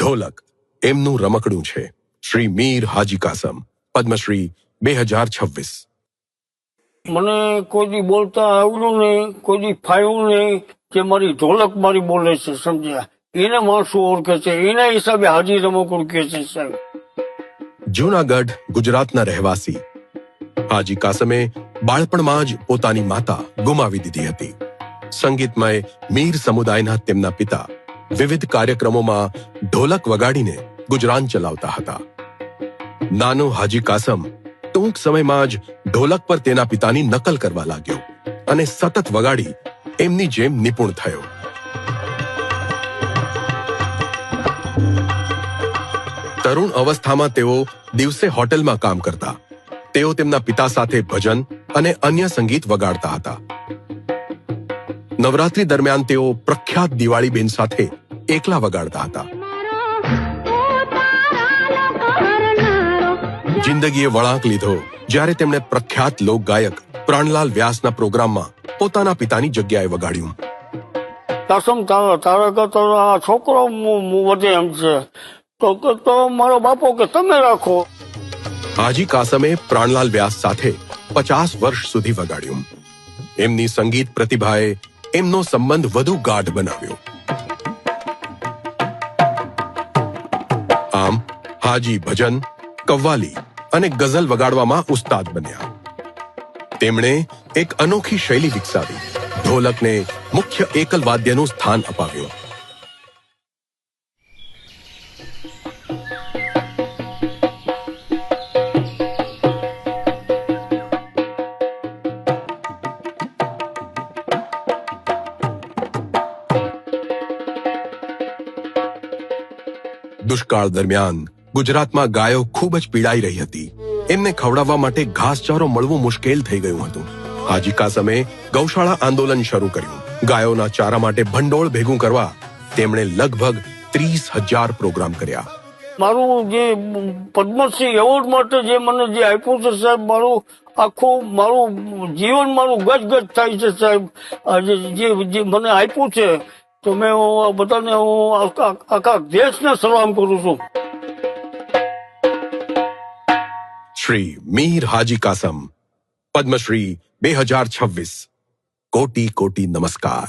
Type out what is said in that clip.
ઢોલક એમનું રમકડું છે. શ્રી મીર હાજી કાસમ, પદ્મશ્રી 2026. મને કોઈ દી બોલતા આવડ્યું નહીં, કોઈ દી ફાવ્યું નહીં કે મારી ઢોલક મારી બોલે છે, સમજ્યા? એને માણસો ઓળખે છે, એના હિસાબે હાજી રમકડું કહે છે સાહેબ. જૂનાગઢ ગુજરાતના રહેવાસી હાજી કાસમે બાળપણમાં જ પોતાની માતા ગુમાવી દીધી હતી. સંગીતમય મીર સમુદાયના તેમના પિતા વિવિધ કાર્યક્રમોમાં ઢોલક વગાડીને ગુજરાન ચલાવતા હતા. નાનો હાજી કાસમ ટૂંક સમયમાં જ ઢોલક પર તેના પિતાની નકલ કરવા લાગ્યો અને સતત વગાડી એમની જેમ નિપુણ થયો. તરુણ અવસ્થામાં તેઓ દિવસે હોટેલમાં કામ કરતા. તેઓ તેમના પિતા સાથે ભજન અને અન્ય સંગીત વગાડતા હતા. નવરાત્રી દરમિયાન તેઓ પ્રખ્યાત દિવાળીબેન સાથે એકલા વગાડતા હતા. જિંદગીએ વળાંક લીધો જ્યારે તેમણે પ્રખ્યાત લોકગાયક પ્રાણલાલ વ્યાસના પ્રોગ્રામમાં પોતાના પિતાની જગ્યાએ વગાડ્યું. કાસમ તારા કરતા આ છોકરો વધે એમ છે, તો મારો બાપો કે તમે રાખો. હાજી કાસમે પ્રાણલાલ વ્યાસ સાથે 50 વર્ષ સુધી વગાડ્યું. એમની સંગીત પ્રતિભાએ એમનો સંબંધ વધુ ગાઢ બનાવ્યો. આમ હાજી ભજન, કવ્વાલી અને ગઝલ વગાડવામાં ઉસ્તાદ બન્યા. તેમણે એક અનોખી શૈલી વિકસાવી, ઢોલકને મુખ્ય એકલ વાદ્યનું સ્થાન અપાવ્યું. દુષ્કાળ દરમિયાન ગુજરાતમાં ગાયો ખૂબ જ પીડાઈ રહી હતી. એમને ખવડાવવા માટે ઘાસચારો મળવું મુશ્કેલ થઈ ગયું હતું. હાજી કાસમે ગૌશાળા આંદોલન શરૂ કર્યું. ગાયોના ચારા માટે ભંડોળ ભેગું કરવા તેમણે લગભગ 30,000 પ્રોગ્રામ કર્યા. મારું જે પદ્મશ્રી એવોર્ડ માટે જે મને જે આપ્યું છે સાહેબ, મારું જીવન મારું ગજગજ થાય છે સાહેબ. જે મને આપ્યું છે તો મેં બધાને આખા દેશને સલામ કરું છું. શ્રી મીર હાજી કાસમ, પદ્મશ્રી 2026. કોટી કોટી નમસ્કાર.